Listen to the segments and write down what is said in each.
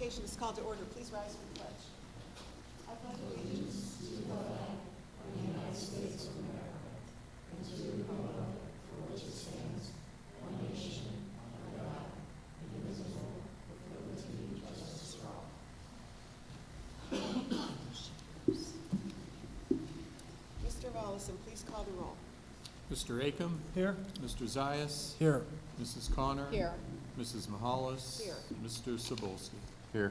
Education is called to order. Please rise for the pledge. I pledge allegiance to the flag of the United States of America and to the republic for which it stands, one nation, under God, indivisible, with liberty and justice for all. Mr. Volleson, please call the roll. Mr. Acom? Here. Mr. Zayas? Here. Mrs. Connor? Here. Mrs. Mahalis? Here. Mr. Cebulski? Here.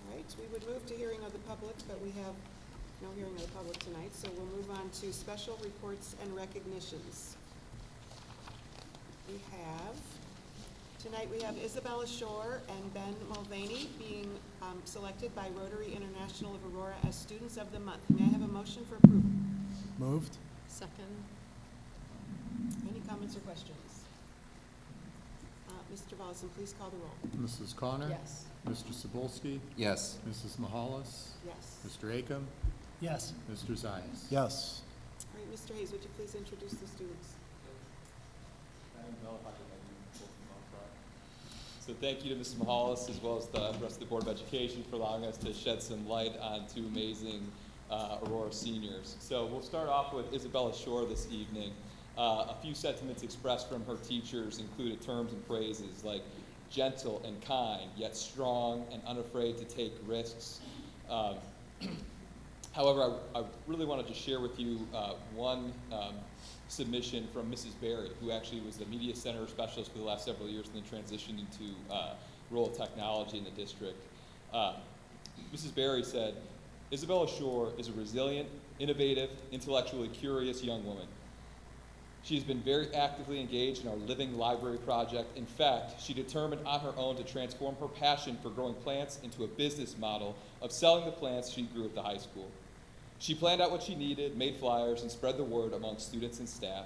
All right, we would move to hearing of the public, but we have no hearing of the public tonight, so we'll move on to special reports and recognitions. Tonight we have Isabella Shore and Ben Mulvaney being selected by Rotary International of Aurora as Students of the Month. May I have a motion for approval? Moved. Second. Any comments or questions? Mr. Volleson, please call the roll. Mrs. Connor? Yes. Mr. Cebulski? Yes. Mrs. Mahalis? Yes. Mr. Acom? Yes. Mr. Zayas? Yes. All right, Mr. Hayes, would you please introduce the students? So thank you to Mrs. Mahalis as well as the rest of the Board of Education for allowing us to shed some light on two amazing Aurora seniors. So we'll start off with Isabella Shore this evening. A few sentiments expressed from her teachers included terms and phrases like gentle and kind, yet strong and unafraid to take risks. However, I really wanted to share with you one submission from Mrs. Berry, who actually was the media center specialist for the last several years and then transitioned into role of technology in the district. Mrs. Berry said, Isabella Shore is a resilient, innovative, intellectually curious young woman. She has been very actively engaged in our Living Library project. In fact, she determined on her own to transform her passion for growing plants into a business model of selling the plants she grew at the high school. She planned out what she needed, made flyers, and spread the word among students and staff.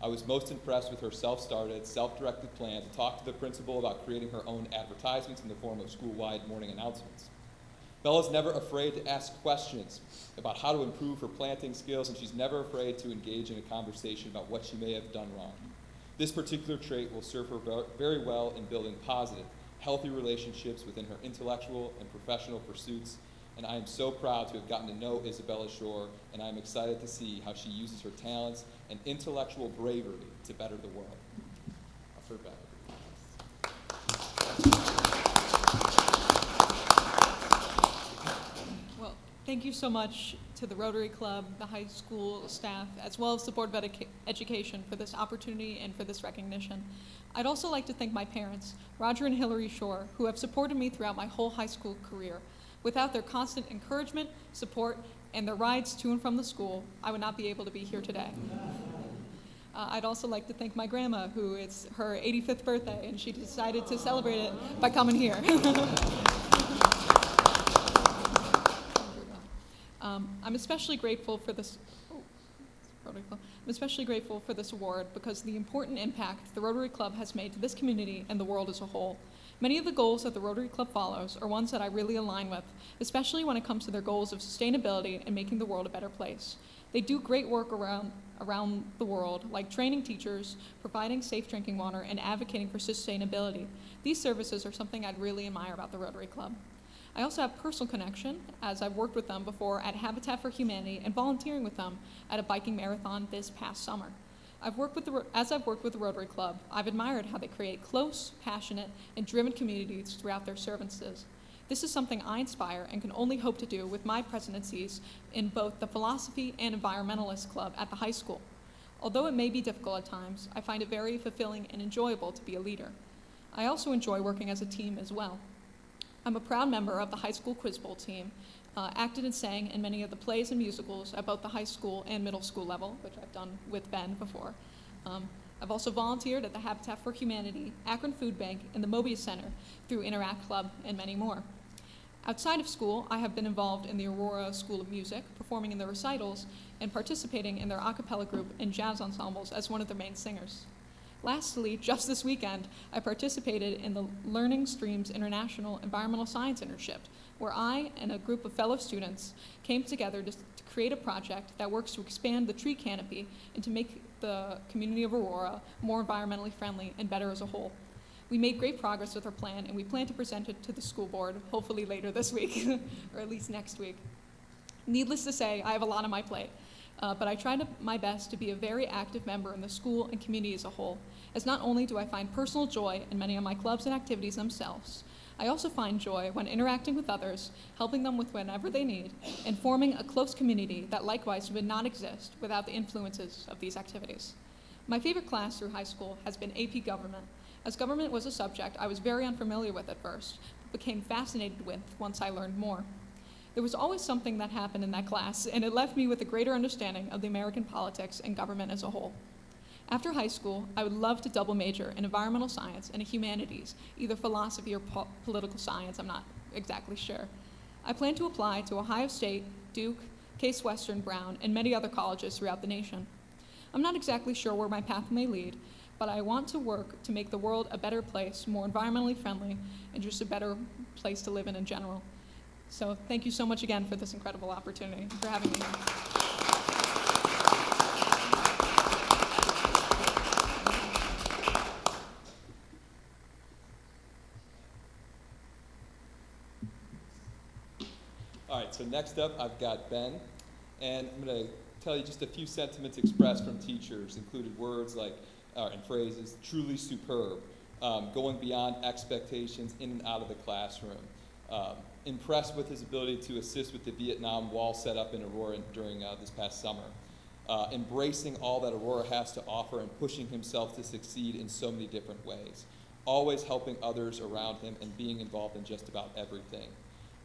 I was most impressed with her self-started, self-directed plan to talk to the principal about creating her own advertisements in the form of school-wide morning announcements. Bella's never afraid to ask questions about how to improve her planting skills, and she's never afraid to engage in a conversation about what she may have done wrong. This particular trait will serve her very well in building positive, healthy relationships within her intellectual and professional pursuits, and I am so proud to have gotten to know Isabella Shore, and I'm excited to see how she uses her talents and intellectual bravery to better the world. I'll turn it back. Thank you so much to the Rotary Club, the high school staff, as well as the Board of Education for this opportunity and for this recognition. I'd also like to thank my parents, Roger and Hillary Shore, who have supported me throughout my whole high school career. Without their constant encouragement, support, and their rides to and from the school, I would not be able to be here today. I'd also like to thank my grandma, who it's her 85th birthday, and she decided to celebrate it by coming here. I'm especially grateful for this. I'm especially grateful for this award because of the important impact the Rotary Club has made to this community and the world as a whole. Many of the goals that the Rotary Club follows are ones that I really align with, especially when it comes to their goals of sustainability and making the world a better place. They do great work around the world, like training teachers, providing safe drinking water, and advocating for sustainability. These services are something I'd really admire about the Rotary Club. I also have personal connection, as I've worked with them before at Habitat for Humanity and volunteering with them at a biking marathon this past summer. As I've worked with the Rotary Club, I've admired how they create close, passionate, and driven communities throughout their services. This is something I inspire and can only hope to do with my presidencies in both the Philosophy and Environmentalist Club at the high school. Although it may be difficult at times, I find it very fulfilling and enjoyable to be a leader. I also enjoy working as a team as well. I'm a proud member of the high school quiz bowl team, acted and sang in many of the plays and musicals at both the high school and middle school level, which I've done with Ben before. I've also volunteered at the Habitat for Humanity, Akron Food Bank, and the Mobius Center through Interact Club and many more. Outside of school, I have been involved in the Aurora School of Music, performing in their recitals and participating in their a cappella group and jazz ensembles as one of their main singers. Lastly, just this weekend, I participated in the Learning Streams International Environmental Science Internship, where I and a group of fellow students came together to create a project that works to expand the tree canopy and to make the community of Aurora more environmentally friendly and better as a whole. We made great progress with our plan, and we plan to present it to the school board, hopefully later this week, or at least next week. Needless to say, I have a lot on my plate, but I try my best to be a very active member in the school and community as a whole, as not only do I find personal joy in many of my clubs and activities themselves, I also find joy when interacting with others, helping them with whatever they need, and forming a close community that likewise would not exist without the influences of these activities. My favorite class through high school has been AP Government, as government was a subject I was very unfamiliar with at first, but became fascinated with once I learned more. There was always something that happened in that class, and it left me with a greater understanding of the American politics and government as a whole. After high school, I would love to double major in environmental science and humanities, either philosophy or political science, I'm not exactly sure. I plan to apply to Ohio State, Duke, Case Western, Brown, and many other colleges throughout the nation. I'm not exactly sure where my path may lead, but I want to work to make the world a better place, more environmentally friendly, and just a better place to live in general. So thank you so much again for this incredible opportunity, for having me here. All right, so next up, I've got Ben, and I'm going to tell you just a few sentiments expressed from teachers, included words like, and phrases, truly superb, going beyond expectations in and out of the classroom, impressed with his ability to assist with the Vietnam Wall set up in Aurora during this past summer, embracing all that Aurora has to offer and pushing himself to succeed in so many different ways, always helping others around him and being involved in just about everything.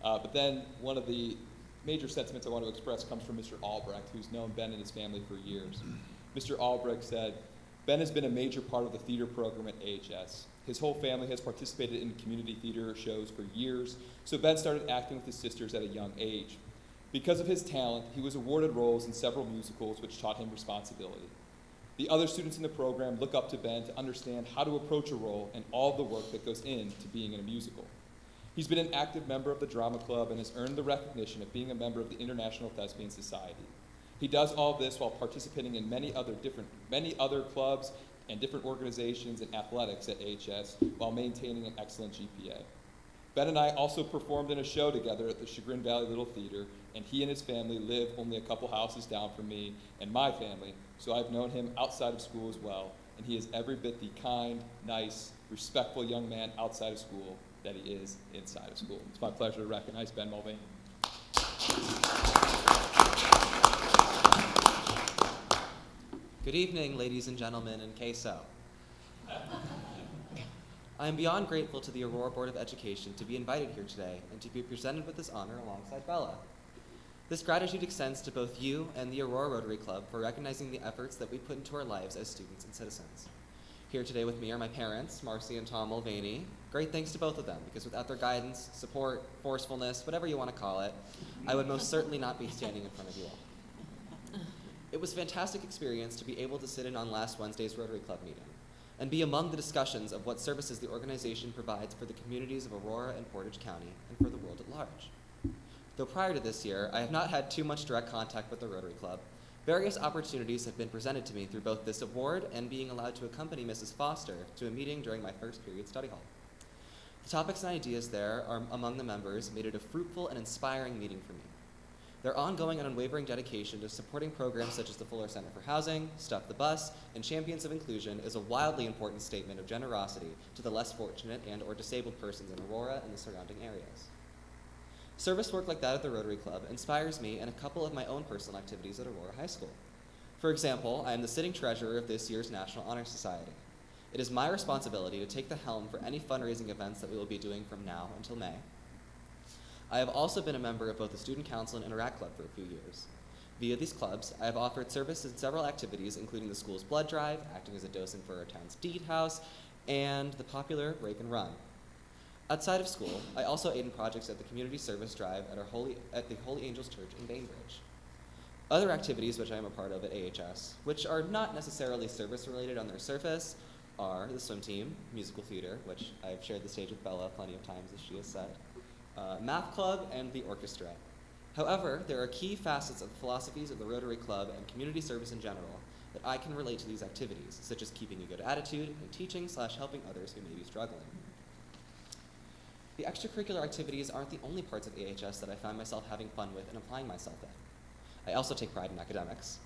But then one of the major sentiments I want to express comes from Mr. Albrecht, who's known Ben and his family for years. Mr. Albrecht said, Ben has been a major part of the theater program at AHS. His whole family has participated in community theater shows for years, so Ben started acting with his sisters at a young age. Because of his talent, he was awarded roles in several musicals, which taught him responsibility. The other students in the program look up to Ben to understand how to approach a role and all the work that goes into being in a musical. He's been an active member of the drama club and has earned the recognition of being a member of the International Thespian Society. He does all this while participating in many other clubs and different organizations and athletics at AHS while maintaining an excellent GPA. Ben and I also performed in a show together at the Chagrin Valley Little Theater, and he and his family live only a couple houses down from me and my family, so I've known him outside of school as well, and he is every bit the kind, nice, respectful young man outside of school that he is inside of school. It's my pleasure to recognize Ben Mulvaney. Good evening, ladies and gentlemen, and queso. I am beyond grateful to the Aurora Board of Education to be invited here today and to be presented with this honor alongside Bella. This gratitude extends to both you and the Aurora Rotary Club for recognizing the efforts that we put into our lives as students and citizens. Here today with me are my parents, Marcy and Tom Mulvaney. Great thanks to both of them, because without their guidance, support, forcefulness, whatever you want to call it, I would most certainly not be standing in front of you all. It was a fantastic experience to be able to sit in on last Wednesday's Rotary Club meeting and be among the discussions of what services the organization provides for the communities of Aurora and Portage County and for the world at large. Though prior to this year, I have not had too much direct contact with the Rotary Club, various opportunities have been presented to me through both this award and being allowed to accompany Mrs. Foster to a meeting during my first period study hall. The topics and ideas there are among the members made it a fruitful and inspiring meeting for me. Their ongoing and unwavering dedication to supporting programs such as the Fuller Center for Housing, Stuff the Bus, and Champions of Inclusion is a wildly important statement of generosity to the less fortunate and or disabled persons in Aurora and the surrounding areas. Service work like that at the Rotary Club inspires me in a couple of my own personal activities at Aurora High School. For example, I am the sitting treasurer of this year's National Honor Society. It is my responsibility to take the helm for any fundraising events that we will be doing from now until May. I have also been a member of both the Student Council and Interact Club for a few years. Via these clubs, I have offered service in several activities, including the school's blood drive, acting as a docent for our town's Deed House, and the popular Rake and Run. Outside of school, I also aid in projects at the Community Service Drive at the Holy Angels Church in Bainbridge. Other activities which I am a part of at AHS, which are not necessarily service-related on their surface, are the swim team, musical theater, which I've shared the stage with Bella plenty of times, as she has said, math club, and the orchestra. However, there are key facets of the philosophies of the Rotary Club and community service in general that I can relate to these activities, such as keeping a good attitude and teaching/helping others who may be struggling. The extracurricular activities aren't the only parts of AHS that I find myself having fun with and applying myself in. I also take pride in academics.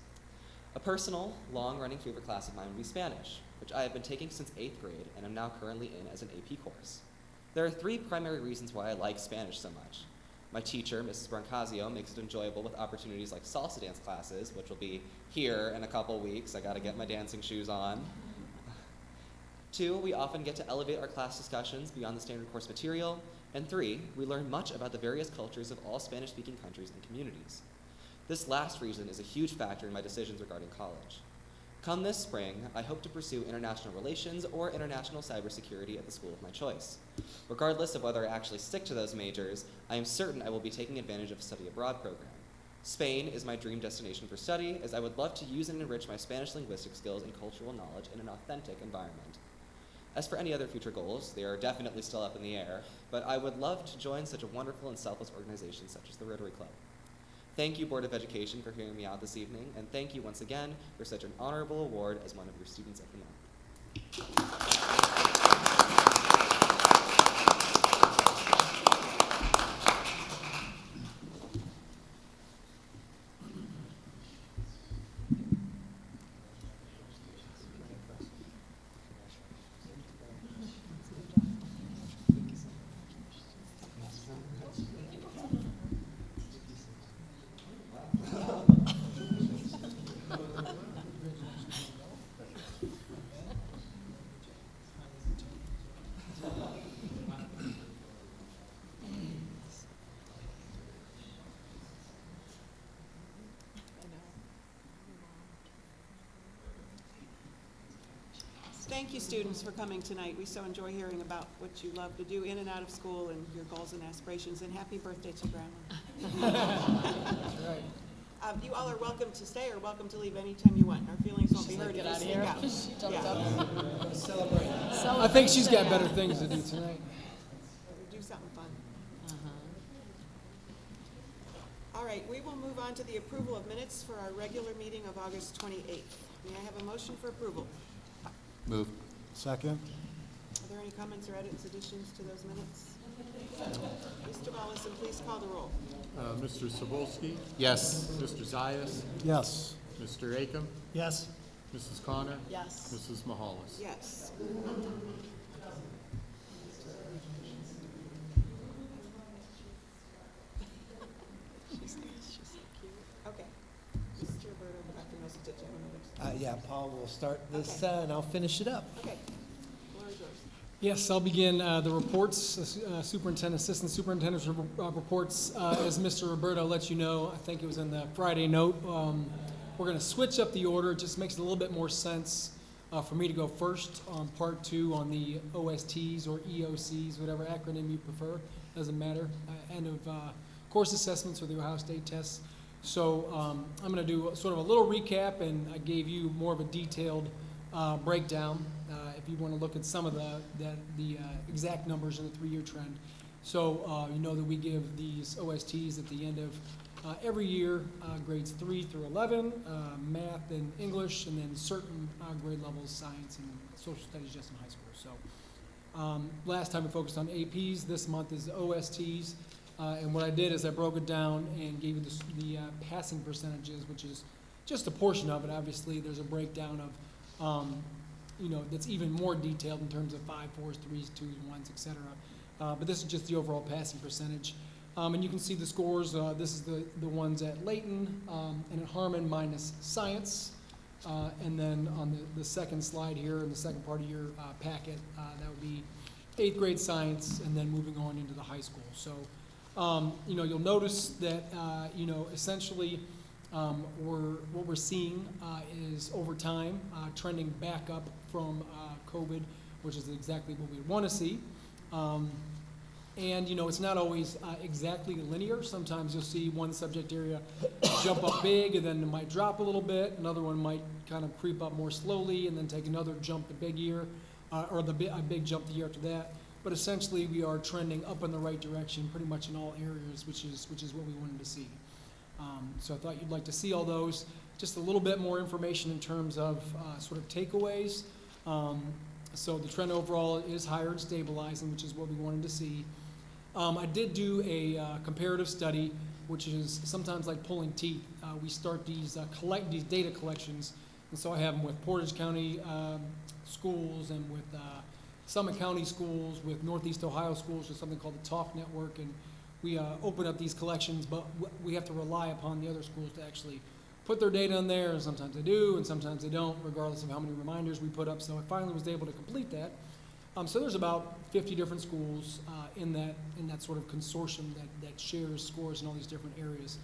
A personal, long-running favorite class of mine would be Spanish, which I have been taking since 8th grade and am now currently in as an AP course. There are 3 primary reasons why I like Spanish so much. My teacher, Mrs. Brancasio, makes it enjoyable with opportunities like salsa dance classes, which will be here in a couple weeks. I gotta get my dancing shoes on. 2, we often get to elevate our class discussions beyond the standard course material. And 3, we learn much about the various cultures of all Spanish-speaking countries and communities. This last reason is a huge factor in my decisions regarding college. Come this spring, I hope to pursue international relations or international cybersecurity at the school of my choice. Regardless of whether I actually stick to those majors, I am certain I will be taking advantage of a study abroad program. Spain is my dream destination for study, as I would love to use and enrich my Spanish linguistic skills and cultural knowledge in an authentic environment. As for any other future goals, they are definitely still up in the air, but I would love to join such a wonderful and selfless organization such as the Rotary Club. Thank you, Board of Education, for hearing me out this evening, and thank you once again for such an honorable award as one of your students of the month. Thank you, students, for coming tonight. We so enjoy hearing about what you love to do in and out of school and your goals and aspirations, and happy birthday to Grandma. You all are welcome to stay or welcome to leave anytime you want. Our feelings won't be hurt if you sneak out. Yeah. I think she's got better things to do tonight. Do something fun. All right, we will move on to the approval of minutes for our regular meeting of August 28th. May I have a motion for approval? Move. Second? Are there any comments or edits, additions to those minutes? Mr. Mollison, please call the roll. Mr. Cebulski? Yes. Mr. Zayas? Yes. Mr. Akam? Yes. Mrs. Connor? Yes. Mrs. Mahalis? Yes. She's so cute. Okay. Mr. Roberto, Dr. Message, did you have another? Yeah, Paul will start this, Okay. and I'll finish it up. Okay. Floor is yours. Yes, I'll begin the reports, superintendent, assistant superintendent's reports. As Mr. Roberto let you know, I think it was in the Friday note, we're going to switch up the order. It just makes it a little bit more sense for me to go first on part 2 on the OSTs or EOCs, whatever acronym you prefer, doesn't matter, end of course assessments or the Ohio State tests. So I'm going to do sort of a little recap, and I gave you more of a detailed breakdown if you want to look at some of the exact numbers in the 3-year trend. So you know that we give these OSTs at the end of every year, grades 3 through 11, math and English, and then certain grade levels, science and social studies just in high school. So last time we focused on APs, this month is OSTs. And what I did is I broke it down and gave you the passing percentages, which is just a portion of it. Obviously, there's a breakdown of, that's even more detailed in terms of 5, 4s, 3s, 2s, 1s, etc. But this is just the overall passing percentage. And you can see the scores. This is the ones at Layton and at Harmon minus science. And then on the second slide here in the second part of your packet, that would be 8th grade science and then moving on into the high school. So. You'll notice that, essentially what we're seeing is over time trending back up from COVID, which is exactly what we want to see. And it's not always exactly linear. Sometimes you'll see one subject area jump up big and then it might drop a little bit. Another one might kind of creep up more slowly and then take another jump the big year, or a big jump the year after that. But essentially, we are trending up in the right direction pretty much in all areas, which is what we wanted to see. So I thought you'd like to see all those. just a little bit more information in terms of sort of takeaways. So the trend overall is higher and stabilizing, which is what we wanted to see. I did do a comparative study, which is sometimes like pulling teeth. We start these data collections, and so I have them with Portage County schools and with Summit County schools, with Northeast Ohio schools, with something called the Talk Network, and we open up these collections, but we have to rely upon the other schools to actually put their data in there, and sometimes they do, and sometimes they don't, regardless of how many reminders we put up. So I finally was able to complete that. So there's about 50 different schools in that sort of consortium that shares scores in all these different areas.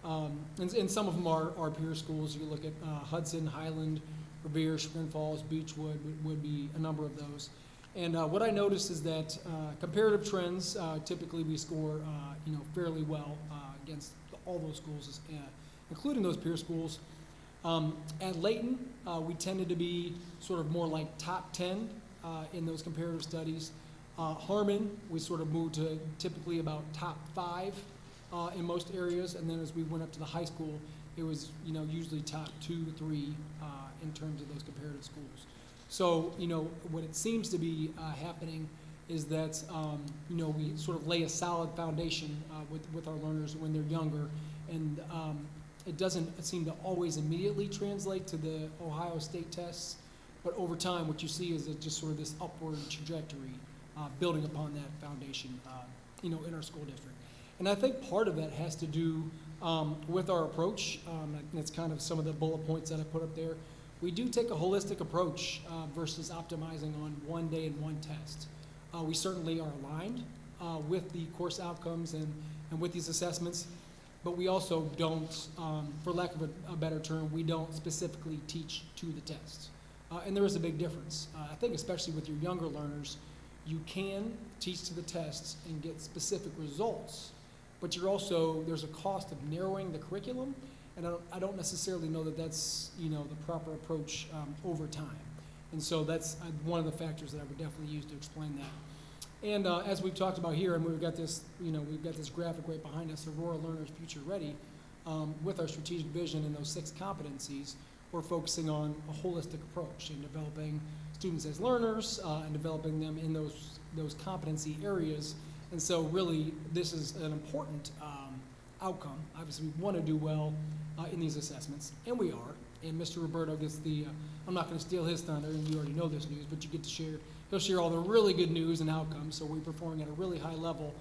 And some of them are peer schools. You look at Hudson, Highland, Revere, Chagrin Falls, Beechwood would be a number of those. And what I noticed is that comparative trends, typically we score fairly well against all those schools, including those peer schools. At Layton, we tended to be sort of more like top 10 in those comparative studies. Harmon, we sort of moved to typically about top 5 in most areas, and then as we went up to the high school, it was usually top 2 to 3 in terms of those comparative schools. So what it seems to be happening is that we sort of lay a solid foundation with our learners when they're younger, and it doesn't seem to always immediately translate to the Ohio State tests, but over time what you see is just sort of this upward trajectory building upon that foundation in our school district. And I think part of that has to do with our approach, and it's kind of some of the bullet points that I put up there. We do take a holistic approach versus optimizing on one day and one test. We certainly are aligned with the course outcomes and with these assessments, but we also don't, for lack of a better term, we don't specifically teach to the test. And there is a big difference. I think especially with your younger learners, you can teach to the tests and get specific results, but there's a cost of narrowing the curriculum, and I don't necessarily know that that's the proper approach over time. And so that's one of the factors that I would definitely use to explain that. And as we've talked about here, and we've got this graphic right behind us, Aurora Learners Future Ready, with our strategic vision and those 6 competencies, we're focusing on a holistic approach in developing students as learners and developing them in those competency areas. And so really, this is an important outcome. Obviously, we want to do well in these assessments, and we are. And Mr. Roberto gets I'm not going to steal his thunder, and you already know this news, but you get to he'll share all the really good news and outcomes. So we're performing at a really high level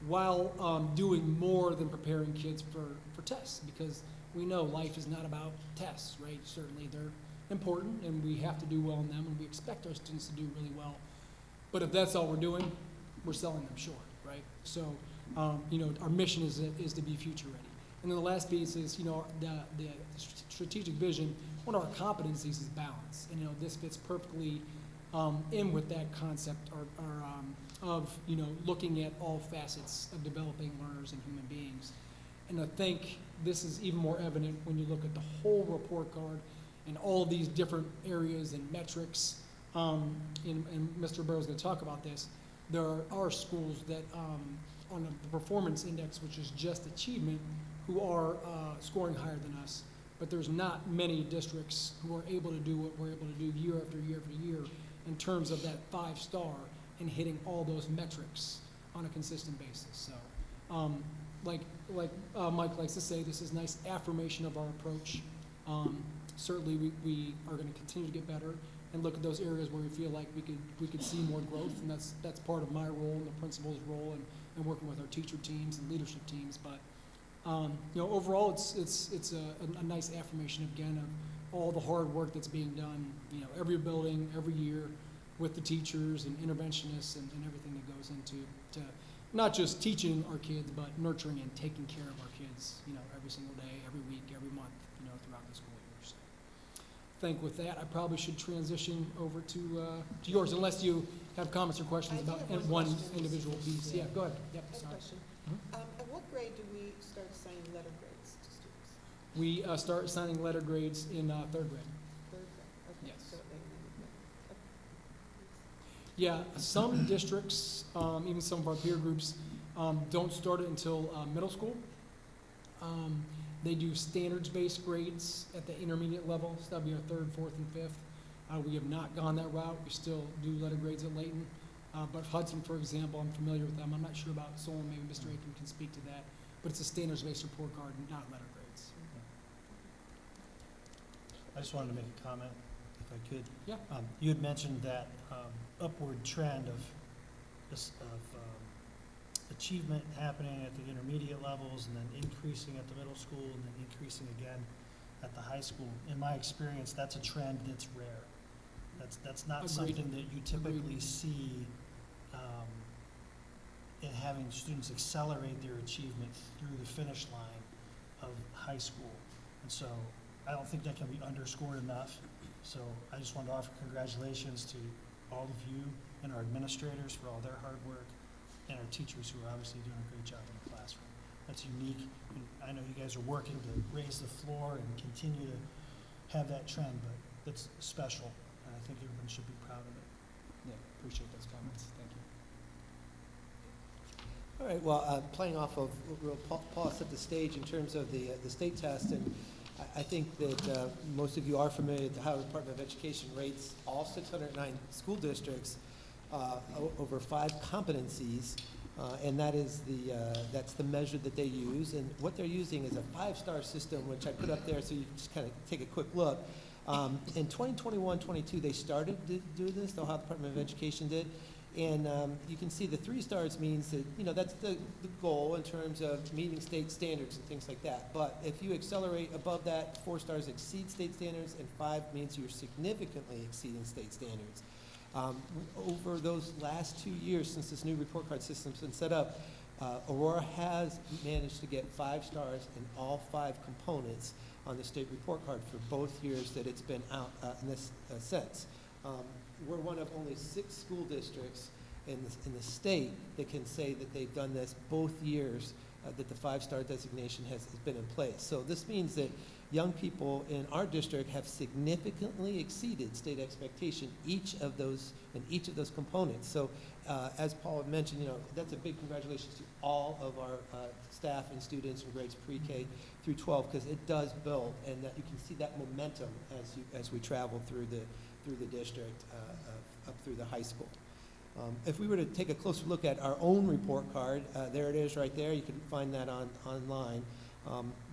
while doing more than preparing kids for tests, because we know life is not about tests, right? Certainly they're important, and we have to do well in them, and we expect our students to do really well. But if that's all we're doing, we're selling them short, right? So, our mission is to be future ready. And then the last piece is, the strategic vision. One of our competencies is balance, and this fits perfectly in with that concept of looking at all facets of developing learners and human beings. And I think this is even more evident when you look at the whole report card and all these different areas and metrics. And Mr. Burrow is going to talk about this. There are schools that, on the performance index, which is just achievement, who are scoring higher than us. But there's not many districts who are able to do what we're able to do year after year after year in terms of that 5-star and hitting all those metrics on a consistent basis. So, like Mike likes to say, this is a nice affirmation of our approach. Certainly, we are going to continue to get better and look at those areas where we feel like we could see more growth, and that's part of my role and the principal's role, and working with our teacher teams and leadership teams. But overall, it's a nice affirmation again of all the hard work that's being done. Every building, every year, with the teachers and interventionists and everything that goes into not just teaching our kids, but nurturing and taking care of our kids. Every single day, every week, every month. Throughout the school year. So, I think with that, I probably should transition over to yours, unless you have comments or questions about one individual piece. Yeah, go ahead. Yep. I have a Sorry. question. At what grade do we start assigning letter grades to students? We start assigning letter grades in 3rd grade. 3rd grade. Okay. Yes. So Yeah, some districts, even some of our peer groups, don't start it until middle school. They do standards-based grades at the intermediate level, so that'll be our third, fourth, and fifth. We have not gone that route. We still do letter grades at Layton. But Hudson, for example, I'm familiar with them. I'm not sure about Solon. Maybe Mr. Aiken can speak to that. But it's a standards-based report card, not letter grades. I just wanted to make a comment, if I could. Yeah. You had mentioned that upward trend of achievement happening at the intermediate levels and then increasing at the middle school and then increasing again at the high school. In my experience, that's a trend that's rare. That's not Agreed. something that you typically Agreed. see in having students accelerate their achievement through the finish line of high school. And so I don't think that can be underscored enough. So I just wanted to offer congratulations to all of you and our administrators for all their hard work, and our teachers who are obviously doing a great job in the classroom. That's unique. And I know you guys are working to raise the floor and continue to have that trend, but that's special, and I think everyone should be proud of it. Yeah, appreciate those comments. Thank you. All right, well, playing off of what Paul set the stage in terms of the state test, and I think that most of you are familiar with how the Department of Education rates all 609 school districts over 5 competencies, and that is that's the measure that they use. And what they're using is a 5-star system, which I put up there so you just kind of take a quick look. In 2021-22, they started to do this, the Ohio Department of Education did. And you can see the 3 stars means that, you know, that's the goal in terms of meeting state standards and things like that. But if you accelerate above that, 4 stars exceed state standards, and 5 means you're significantly exceeding state standards. Over those last 2 years since this new report card system's been set up, Aurora has managed to get 5 stars in all 5 components on the state report card for both years that it's been out in this sense. We're one of only 6 school districts in the state that can say that they've done this both years that the 5-star designation has been in place. So this means that young people in our district have significantly exceeded state expectation in each of those components. So as Paul had mentioned, you know, that's a big congratulations to all of our staff and students in grades pre-K through 12, because it does build, and that you can see that momentum as we travel through the district up through the high school. If we were to take a closer look at our own report card, there it is right there. You can find that online.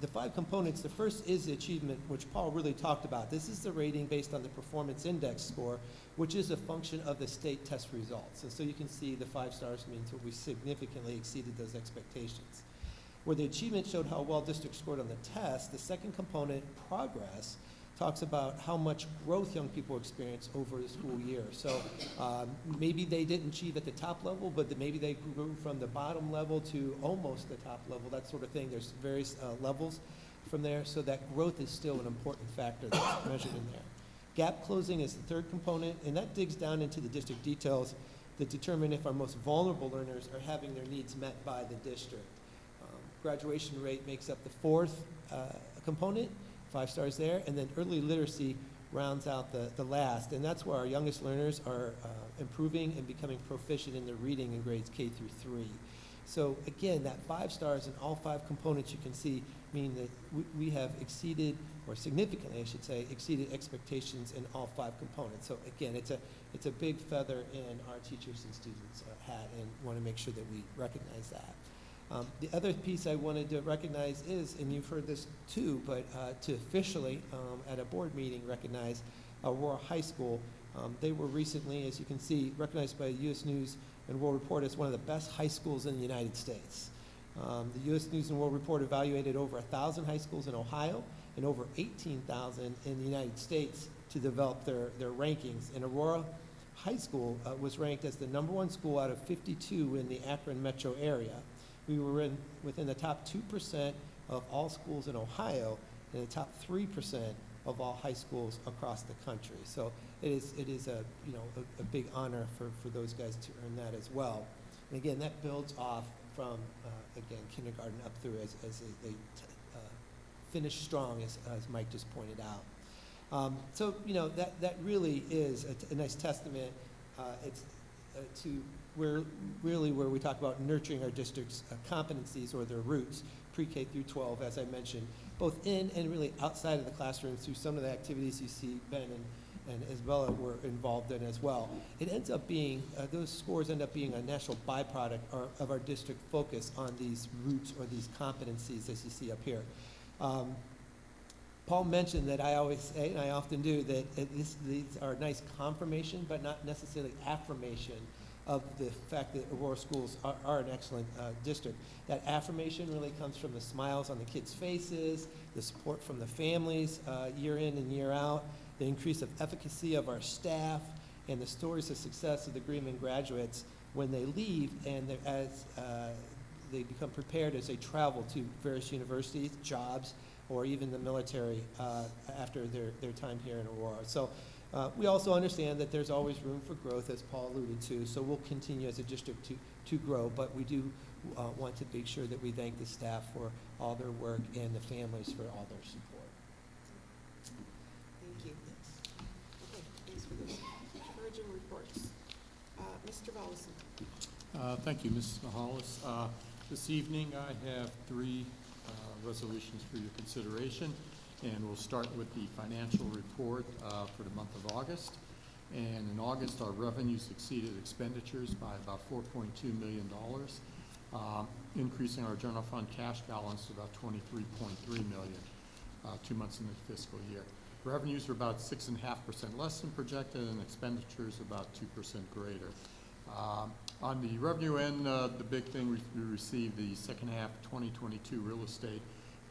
The 5 components, the first is the achievement, which Paul really talked about. This is the rating based on the performance index score, which is a function of the state test results. And so you can see the 5 stars means that we significantly exceeded those expectations. Where the achievement showed how well districts scored on the test, the second component, progress, talks about how much growth young people experience over the school year. So maybe they didn't achieve at the top level, but maybe they grew from the bottom level to almost the top level, that sort of thing. There's various levels from there, so that growth is still an important factor that's measured in there. Gap closing is the third component, and that digs down into the district details that determine if our most vulnerable learners are having their needs met by the district. Graduation rate makes up the fourth component, 5 stars there, and then early literacy rounds out the last, and that's where our youngest learners are improving and becoming proficient in their reading in grades K through 3. So again, that 5 stars in all 5 components you can see mean that we have exceeded, or significantly I should say, exceeded expectations in all 5 components. So again, it's a big feather in our teachers and students' hat, and want to make sure that we recognize that. The other piece I wanted to recognize is, and you've heard this too, but to officially at a board meeting recognize Aurora High School. They were recently, as you can see, recognized by U.S. News and World Report as one of the best high schools in the United States. The U.S. News and World Report evaluated over 1,000 high schools in Ohio and over 18,000 in the United States to develop their rankings. And Aurora High School was ranked as the #1 school out of 52 in the Akron metro area. We were within the top 2% of all schools in Ohio and the top 3% of all high schools across the country. So it is a big honor for those guys to earn that as well. And again, that builds off from again kindergarten up through as they finish strong, as Mike just pointed out. So that really is a nice testament. It's to we're really where we talk about nurturing our district's competencies or their roots, pre-K through 12, as I mentioned, both in and really outside of the classroom through some of the activities you see Ben and Isabella were involved in as well. It ends up being, those scores end up being a natural byproduct of our district focus on these roots or these competencies as you see up here. Paul mentioned that I always say, and I often do, that these are nice confirmation, but not necessarily affirmation of the fact that Aurora schools are an excellent district. That affirmation really comes from the smiles on the kids' faces, the support from the families year in and year out, the increase of efficacy of our staff, and the stories of success of the Greenman graduates when they leave and as they become prepared as they travel to various universities, jobs, or even the military after their time here in Aurora. So we also understand that there's always room for growth, as Paul alluded to, so we'll continue as a district to grow, but we do want to make sure that we thank the staff for all their work and the families for all their support. Thank you. Okay, thanks for those encouraging reports. Mr. Volleson. Thank you, Mrs. Hollis. This evening, I have three resolutions for your consideration, and we'll start with the financial report for the month of August. And in August, our revenues exceeded expenditures by about $4.2 million, increasing our general fund cash balance to about $23.3 million 2 months into the fiscal year. Revenues are about 6.5% less than projected, and expenditures about 2% greater. On the revenue end, the big thing, we received the second half 2022 real estate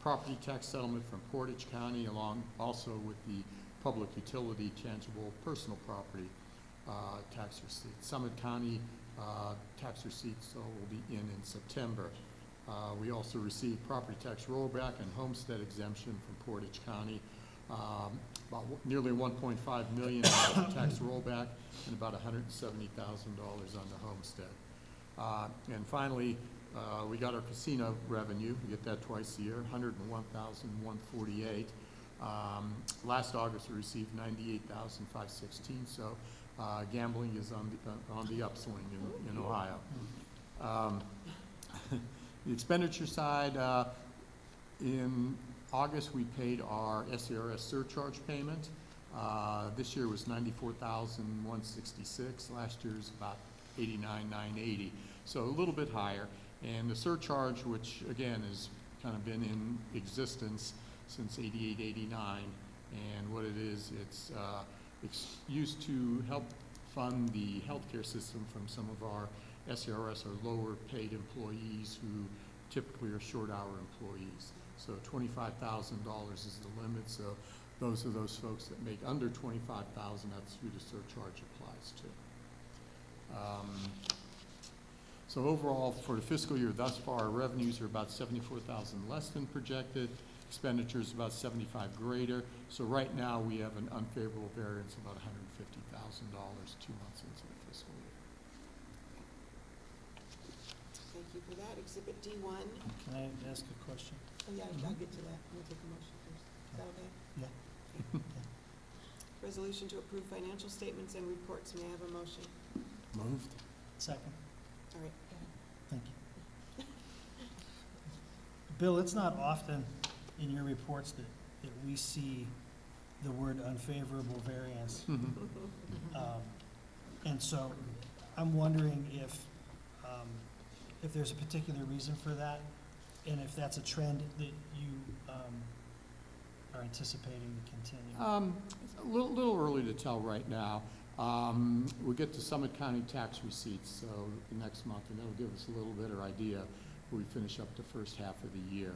property tax settlement from Portage County, along also with the public utility tangible personal property tax receipts. Summit County tax receipts will be in September. We also received property tax rollback and homestead exemption from Portage County, about nearly $1.5 million tax rollback and about $170,000 on the homestead. And finally, we got our casino revenue. We get that twice a year, $101,148. Last August, we received $98,516. So gambling is on the upswing in Ohio. The expenditure side, in August, we paid our SCRS surcharge payment. This year was $94,166. Last year's about $89,980. So a little bit higher. And the surcharge, which again has kind of been in existence since '88, '89, and what it is, it's used to help fund the healthcare system from some of our SCRS or lower paid employees who typically are short hour employees. So $25,000 is the limit. So those are those folks that make under $25,000. That's who the surcharge applies to. So overall, for the fiscal year thus far, revenues are about $74,000 less than projected. Expenditures about $75,000 greater. So right now we have an unfavorable variance of about $150,000 2 months into the fiscal year. Thank you for that. Exhibit D1. Can I ask a question? Oh, yeah, I'll get to that. We'll take a motion first. Is that okay? Yeah. Resolution to approve financial statements and reports. May I have a motion? Moved. Second. All right. Thank you. Bill, it's not often in your reports that we see the word unfavorable variance. And so I'm wondering if there's a particular reason for that, and if that's a trend that you are anticipating to continue. It's a little early to tell right now. We'll get to Summit County tax receipts so the next month, and that'll give us a little better idea when we finish up the first half of the year.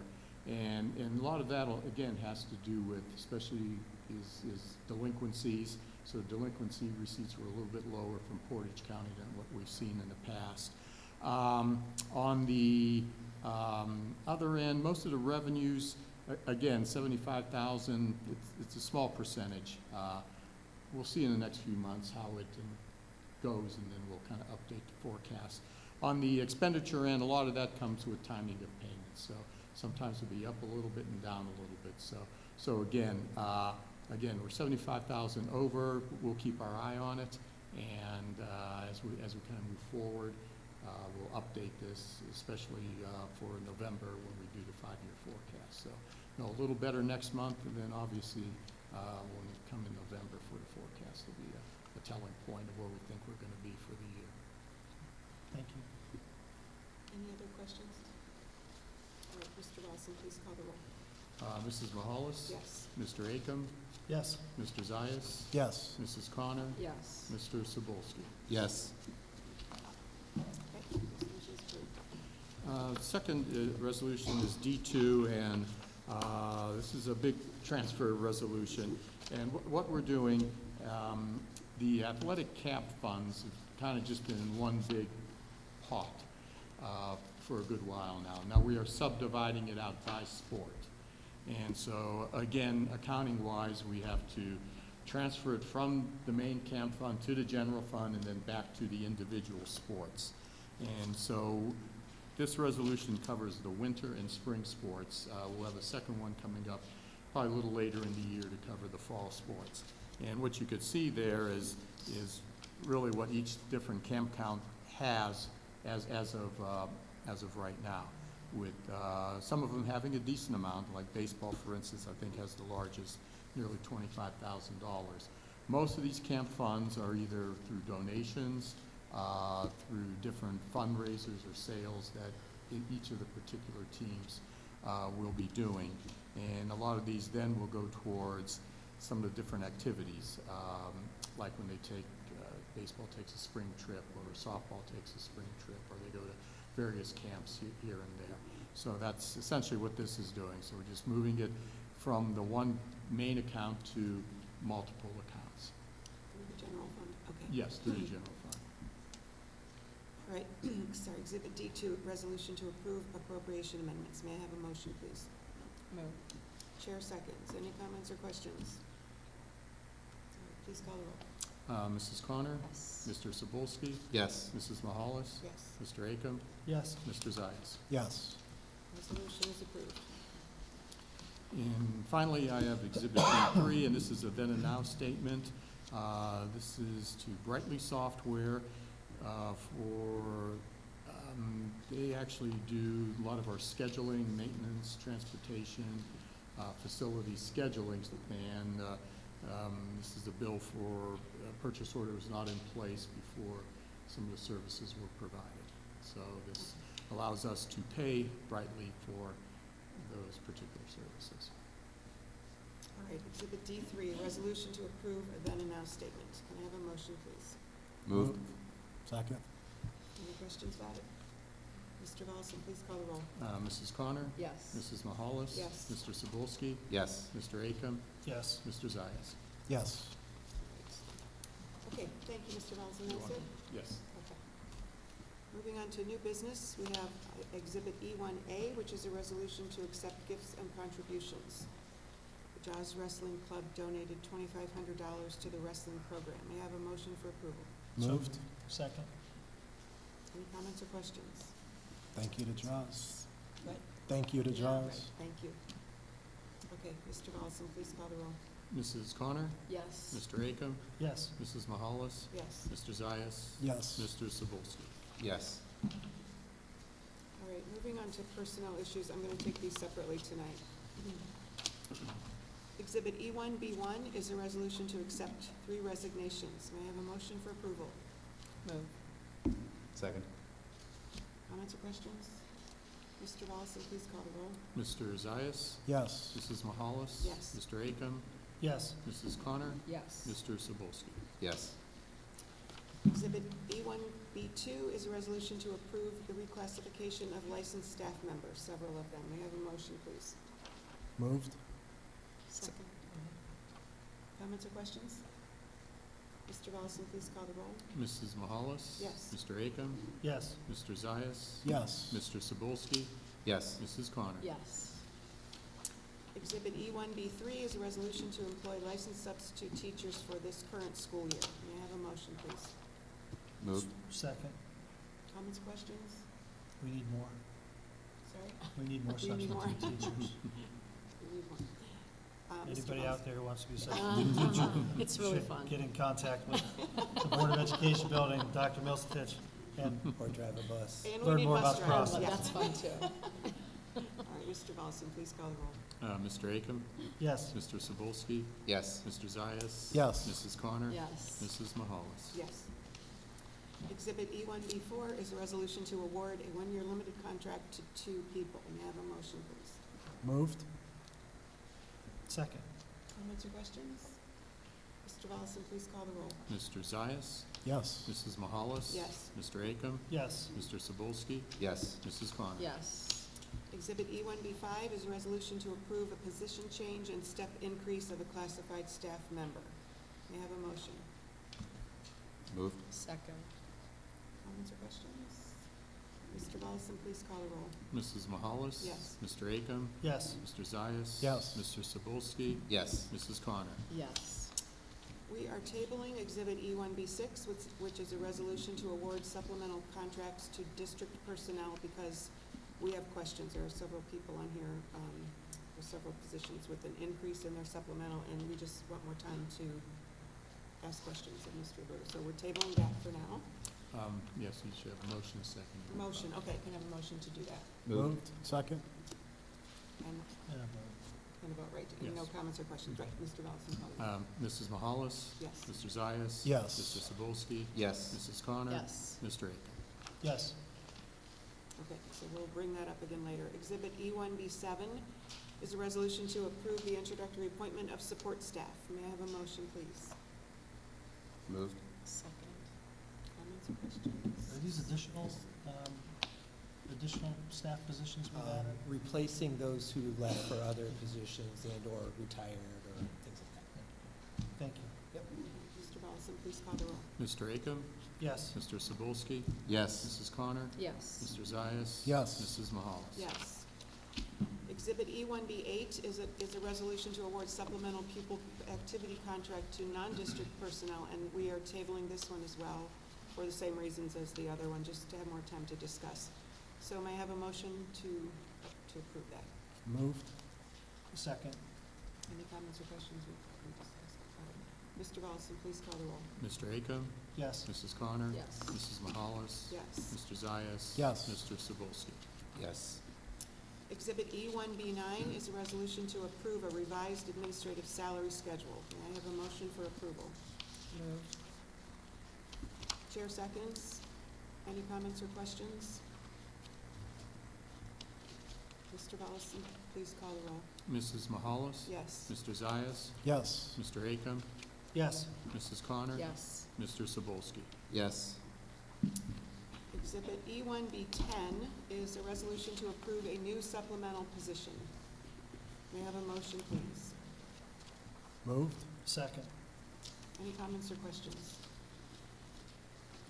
And a lot of that, again, has to do with, especially is delinquencies. So delinquency receipts were a little bit lower from Portage County than what we've seen in the past. On the other end, most of the revenues, again, $75,000, it's a small percentage. We'll see in the next few months how it goes, and then we'll kind of update the forecast. On the expenditure end, a lot of that comes with timing of payments. So sometimes it'll be up a little bit and down a little bit. So again, we're $75,000 over. We'll keep our eye on it, And as we kind of move forward, we'll update this, especially for November when we do the 5-year forecast. So, a little better next month, and then obviously when we come in November for the forecast, will be a telling point of where we think we're going to be for the year. Thank you. Any other questions? All right, Mr. Lawson, please call the roll. Mrs. Mahalis? Yes. Mr. Akam? Yes. Mr. Zayas? Yes. Mrs. Connor? Yes. Mr. Sobolski? Yes. Okay, resolution's approved. Second resolution is D2, and this is a big transfer resolution. And what we're doing, the athletic cap funds have kind of just been in one big pot for a good while now. Now we are subdividing it out by sport. And so, again, accounting-wise, we have to transfer it from the main camp fund to the general fund and then back to the individual sports. And so this resolution covers the winter and spring sports. We'll have a second one coming up probably a little later in the year to cover the fall sports. And what you could see there is really what each different camp count has as of right now, with some of them having a decent amount, like baseball, for instance, I think has the largest, nearly $25,000. Most of these camp funds are either through donations, through different fundraisers or sales that each of the particular teams will be doing. And a lot of these then will go towards some of the different activities, like when they take, baseball takes a spring trip, or softball takes a spring trip, or they go to various camps here and there. So that's essentially what this is doing. So we're just moving it from the one main account to multiple accounts. Through the general fund, okay. Yes, through the general fund. All right, sorry, Exhibit D2, resolution to approve appropriation amendments. May I have a motion, please? Move. Chair seconds. Any comments or questions? All right, please call the roll. Mrs. Connor? Yes. Mr. Sobolski? Yes. Mrs. Mahalis? Yes. Mr. Akam? Yes. Mr. Zayas? Yes. Resolution is approved. And finally, I have Exhibit D3, and this is a then and now statement. This is to Brightly Software they actually do a lot of our scheduling, maintenance, transportation, facility scheduling, and this is a bill for purchase order was not in place before some of the services were provided. So this allows us to pay Brightly for those particular services. All right, Exhibit D3, a resolution to approve a then and now statement. Can I have a motion, please? Move. Second. Any questions about it? Mr. Volleson, please call the roll. Mrs. Connor? Yes. Mrs. Mahalis? Yes. Mr. Sobolski? Yes. Mr. Akam? Yes. Mr. Zayas? Yes. Okay, thank you, Mr. Volleson. You're That's it? welcome. Yes. Okay. Moving on to new business, we have Exhibit E1A, which is a resolution to accept gifts and contributions. The Jaws Wrestling Club donated $2,500 to the wrestling program. May I have a motion for approval? Moved. Second. Any comments or questions? Thank you to Jaws. What? Thank you to Right, Jaws. thank you. Okay, Mr. Volleson, please call the roll. Mrs. Connor? Yes. Mr. Akam? Yes. Mrs. Mahalis? Yes. Mr. Zayas? Yes. Mr. Sobolski? Yes. All right, moving on to personnel issues, I'm going to take these separately tonight. Exhibit E1B1 is a resolution to accept 3 resignations. May I have a motion for approval? Move. Second. Comments or questions? Mr. Volleson, please call the roll. Mr. Zayas? Yes. Mrs. Mahalis? Yes. Mr. Akam? Yes. Mrs. Connor? Yes. Mr. Sobolski? Yes. Exhibit B1B2 is a resolution to approve the reclassification of licensed staff members, several of them. May I have a motion, please? Moved. Second. Comments or questions? Mr. Volleson, please call the roll. Mrs. Mahalis? Yes. Mr. Akam? Yes. Mr. Zayas? Yes. Mr. Sobolski? Yes. Mrs. Connor? Yes. Exhibit E1B3 is a resolution to employ licensed substitute teachers for this current school year. May I have a motion, please? Moved. Second. Comments, questions? We need more. Sorry? We need more We need more. substitute teachers. We need one. Mr. Anybody Voss. out there who wants to be a substitute teacher It's really should fun. get in contact with the Board of Education building, Dr. Milsatich, and Or drive a bus. And we learn need more bus about the drivers, process. yeah. That's fun too. All right, Mr. Volleson, please call the roll. Mr. Akam? yes. Mr. Cebulski? Yes. Mr. Zayas? Yes. Mrs. Connor? Yes. Mrs. Mahalis? Yes. Exhibit E1B4 is a resolution to award a one-year limited contract to 2 people. May I have a motion, please? Moved? Second, Comments or questions? Mr. Volleson, please call the roll. Mr. Zayas? Yes. Mrs. Mahalis? Yes. Mr. Akam? yes. Mr. Cebulski? Yes. Mrs. Connor? Yes. Exhibit E1B5 is a resolution to approve a position change and step increase of a classified staff member. May I have a motion? Moved? Second. Comments or questions? Mr. Volleson, please call the roll. Mrs. Mahalis? Yes. Mr. Akam? Yes, Mr. Zayas? Yes. Mr. Cebulski? Yes. Mrs. Connor? Yes. We are tabling Exhibit E1B6, which is a resolution to award supplemental contracts to district personnel because we have questions. There are several people on here, for several positions with an increase in their supplemental, and we just want more time to ask questions of Mr. Roberta. So we're tabling that for now. Yes, you should have a motion, a second. Motion, okay, can I have a motion to do that? Moved? Second? And and a vote, right? And no Yes. comments or questions, right? Mr. Volleson, call the roll. Mrs. Mahalis? Yes. Mr. Zayas? Yes. Mr. Cebulski? Yes. Mrs. Connor? Yes. Mr. Akam? yes. Okay, so we'll bring that up again later. Exhibit E1B7 is a resolution to approve the introductory appointment of support staff. May I have a motion, please? Moved? Second. Comments or questions? Are these additional staff positions we've added? Replacing those who left for other positions and/or retired or things like that. Thank you. Mr. Volleson, please call the roll. Mr. Akam? Yes, Mr. Cebulski? Yes. Mrs. Connor? Yes. Mr. Zayas? Yes. Mrs. Mahalis? Yes. Exhibit E1B8 is a resolution to award supplemental pupil activity contract to non-district personnel, and we are tabling this one as well for the same reasons as the other one, just to have more time to discuss. So may I have a motion to approve that? Moved? second, Any comments or questions? We discussed. All right. Mr. Volleson, please call the roll. Mr. Akam? yes. Mrs. Connor? Yes. Mrs. Mahalis? Yes. Mr. Zayas? Yes. Mr. Cebulski? Yes. Exhibit E1B9 is a resolution to approve a revised administrative salary schedule. May I have a motion for approval? Moved. Chair seconds. Any comments or questions? Mr. Volleson, please call the roll. Mrs. Mahalis? Yes. Mr. Zayas? Yes. Mr. Akam? Yes, Mrs. Connor? Yes. Mr. Cebulski? Yes. Exhibit E1B10 is a resolution to approve a new supplemental position. May I have a motion, please? Moved? second. Any comments or questions?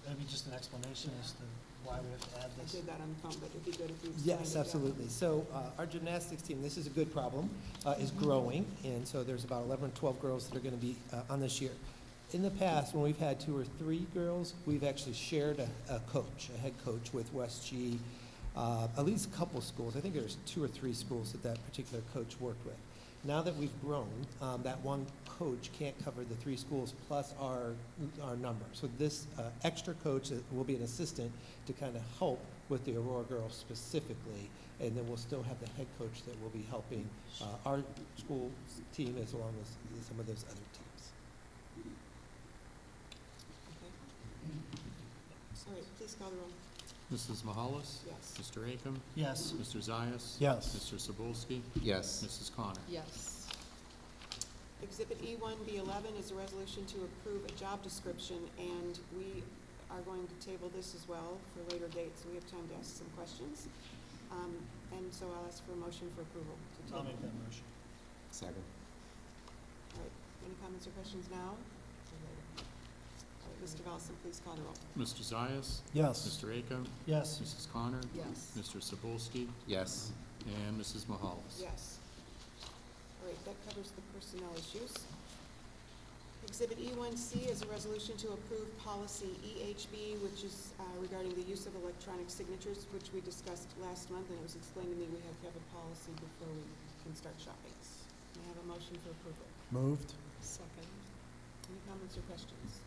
Maybe just an explanation as to why we have to add I this. did that on the phone, but it'd be good if you explained Yes, it, yeah. absolutely. So our gymnastics team, this is a good problem, is growing, and so there's about 11 or 12 girls that are going to be on this year. In the past, when we've had 2 or 3 girls, we've actually shared a coach, a head coach with West G, at least a couple schools. I think there's 2 or 3 schools that that particular coach worked with. Now that we've grown, that one coach can't cover the 3 schools plus our number. So this extra coach will be an assistant to kind of help with the Aurora girls specifically, and then we'll still have the head coach that will be helping our school team as well as some of those other teams. Okay. All right, please call the roll. Mrs. Mahalis? Yes. Mr. Akam? Yes, Mr. Zayas? Yes. Mr. Cebulski? Yes. Mrs. Connor? Yes. Exhibit E1B11 is a resolution to approve a job description, and we are going to table this as well for later dates, so we have time to ask some questions. And so I'll ask for a motion for approval to I'll table. make that motion. Second? All right, any comments or questions now? Or later? All right, Mr. Volleson, please call the roll. Mr. Zayas? Yes. Mr. Akam? Yes, Mrs. Connor? Yes. Mr. Cebulski? Yes. And Mrs. Mahalis? Yes. All right, that covers the personnel issues. Exhibit E1C is a resolution to approve policy EHB, which is regarding the use of electronic signatures, which we discussed last month, and it was explained to me we have to have a policy before we can start shopping. May I have a motion for approval? Moved. Second. Any comments or questions?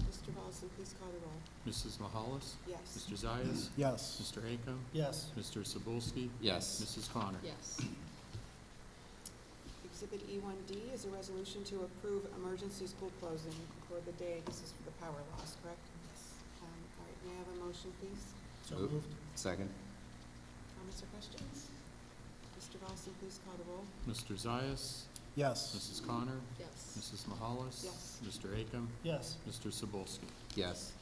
Mr. Volleson, please call the roll. Mrs. Mahalis? Yes. Mr. Zayas? Yes. Mr. Akam? Yes. Mr. Sobulski? Yes. Mrs. Connor? Yes. Exhibit E1D is a resolution to approve emergency school closing for the day. This is for the power loss, correct? Yes. All right, may I have a motion, please? So Move. moved. Second. Comments or questions? Mr. Volleson, please call the roll. Mr. Zayas? Yes. Mrs. Connor? Yes. Mrs. Mahalis? Yes. Mr. Akam? Yes. Mr. Sobulski? Yes.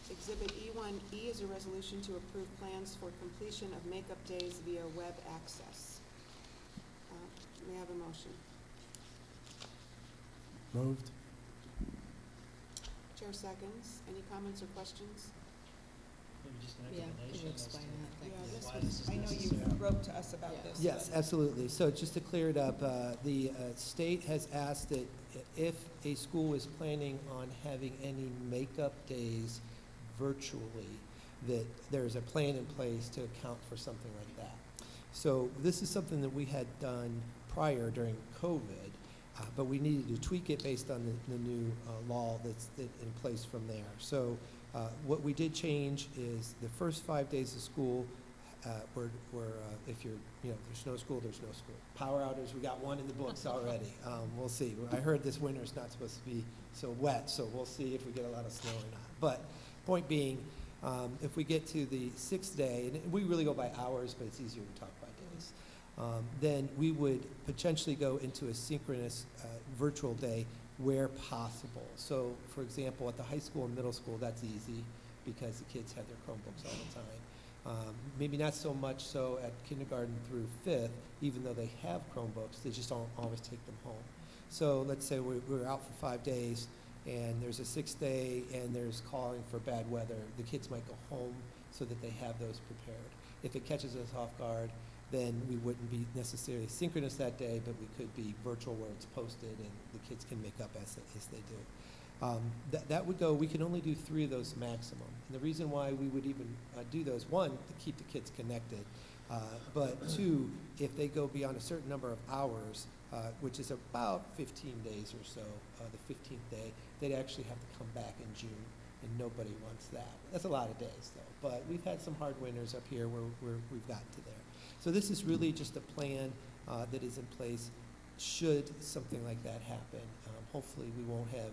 Exhibit E1E is a resolution to approve plans for completion of makeup days via web access. May I have a motion? Moved. Chair seconds. Any comments or questions? Maybe just an Yeah, explanation. can you as to explain that? Yeah, this why was, this is I know you necessary. wrote to us about this. Yes, but- absolutely. So just to clear it up, the state has asked that if a school is planning on having any makeup days virtually, that there's a plan in place to account for something like that. So this is something that we had done prior during COVID, but we needed to tweak it based on the new law that's in place from there. So what we did change is the first 5 days of school were if you're, there's no school, there's no school. Power outages, we got one in the books already. We'll see. I heard this winter's not supposed to be so wet, so we'll see if we get a lot of snow or not. But point being, if we get to the 6th day, and we really go by hours, but it's easier to talk by days, then we would potentially go into a synchronous virtual day where possible. So, for example, at the high school and middle school, that's easy because the kids have their Chromebooks all the time. Maybe not so much so at kindergarten through 5th, even though they have Chromebooks, they just don't always take them home. So let's say we're out for 5 days, and there's a 6th day, and there's calling for bad weather. The kids might go home so that they have those prepared. If it catches us off guard, then we wouldn't be necessarily synchronous that day, but we could be virtual where it's posted and the kids can make up as they do. That would go, we can only do 3 of those maximum. And the reason why we would even do those, 1, to keep the kids connected, but 2, if they go beyond a certain number of hours, which is about 15 days or so, the 15th day, they'd actually have to come back in June, and nobody wants that. That's a lot of days, though. But we've had some hard winters up here where we've gotten to there. So this is really just a plan that is in place should something like that happen. Hopefully, we won't have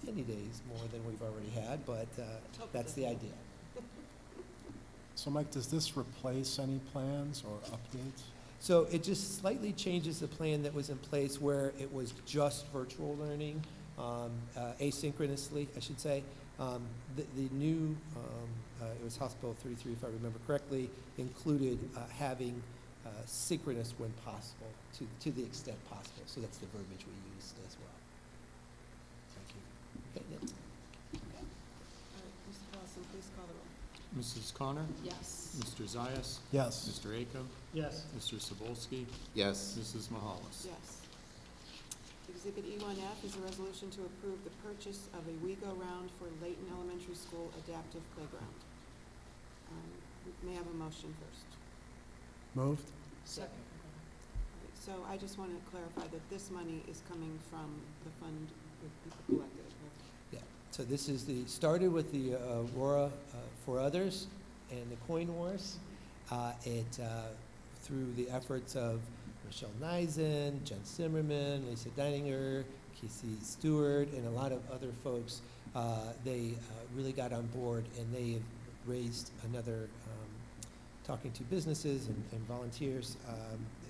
any days more than we've already had, but that's the idea. So Mike, does this replace any plans or updates? So it just slightly changes the plan that was in place where it was just virtual learning, asynchronously, I should say. The new, it was House Bill 33, if I remember correctly, included having synchronous when possible, to the extent possible. So that's the verbiage we used as well. Thank you. Okay, yeah. All right, Mr. Volleson, please call the roll. Mrs. Connor? Yes. Mr. Zayas? Yes. Mr. Akam? Yes. Mr. Sobulski? Yes. Mrs. Mahalis? Yes. Exhibit E1F is a resolution to approve the purchase of a WeGo-Round for Layton Elementary School Adaptive Playground. May I have a motion first? Moved. Second. All right, so I just want to clarify that this money is coming from the fund that people collected, correct? Yeah, so this is started with the Aurora for Others and the Coin Wars. Through the efforts of Michelle Neisen, Jen Zimmerman, Lisa Deininger, Casey Stewart, and a lot of other folks, they really got on board, and they have raised another, talking to businesses and volunteers,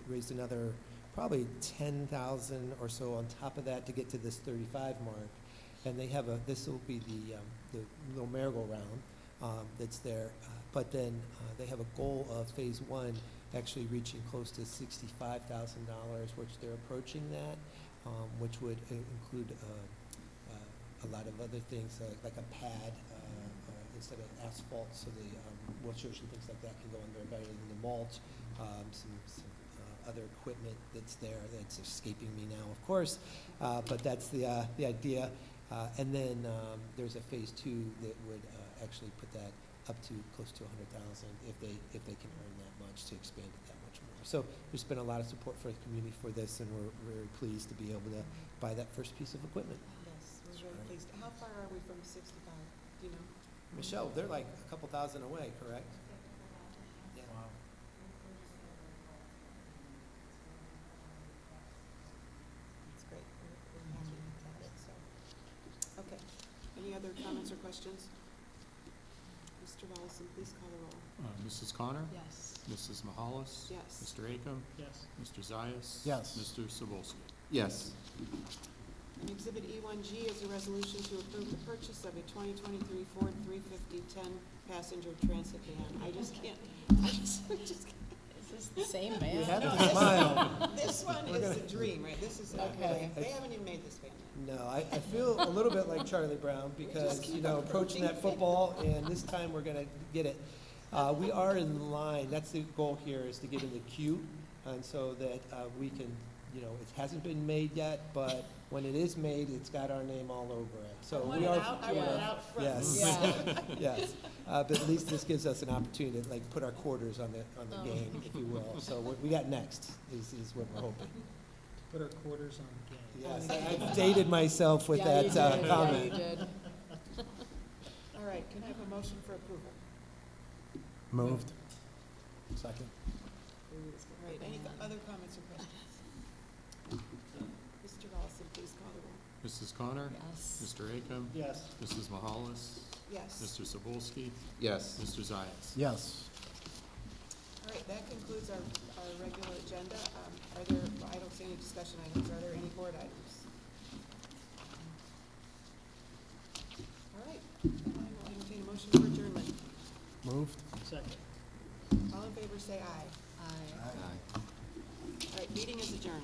raised another probably 10,000 or so on top of that to get to this 35 mark. And they have this will be the little merry-go-round that's there. But then they have a goal of phase 1 actually reaching close to $65,000, which they're approaching that, which would include a lot of other things like a pad instead of asphalt, so the wheelchairs and things like that can go in there better than the mulch. Some other equipment that's there that's escaping me now, of course, but that's the idea. And then there's a phase 2 that would actually put that up to close to 100,000 if they can earn that much to expand it that much more. So there's been a lot of support for the community for this, and we're very pleased to be able to buy that first piece of equipment. Yes, we're very pleased. How far are we from 65? Do you know? Michelle, they're like a couple thousand away, correct? Yeah. Wow. That's great. We're happy to have it, so. Okay. Any other comments or questions? Mr. Volleson, please call the roll. Mrs. Connor? Yes. Mrs. Mahalis? Yes. Mr. Akam? Yes. Mr. Zayas? Yes. Mr. Sobolski? Yes. And Exhibit E1G is a resolution to approve the purchase of a 2023 Ford 350 10-passenger transit van. I just can't. Is this the same You man? have No, to this- smile. This one is a dream, right? This is, Okay. they haven't even made this van yet. No, I feel a little bit like Charlie Brown because, you know, approaching that football, and this time we're gonna get it. We are in line, that's the goal here, is to get in the queue, and so that we can, you know, it hasn't been made yet, but when it is made, it's got our name all over it. So I want we it are. out, I want it out front. Yes. Yeah. Yes, but at least this gives us an opportunity to like put our quarters on the game, if you will. So what we got next is what we're hoping. Put our quarters on the game. Yes, I've dated myself with Yeah, you that did. comment. Yeah, you did. All right, can I have a motion for approval? Moved. Second. All right, any other comments or questions? Mr. Volleson, please call the roll. Mrs. Connor? Yes. Mr. Akam? Yes. Mrs. Mahalis? Yes. Mr. Sobolski? Yes. Mr. Zayas? Yes. All right, that concludes our regular agenda. Are there, I don't see any discussion items. Are there any board items? All right, then I will entertain a motion for adjournment. Moved. Second. All in favor, say aye. Aye. All right, meeting is adjourned.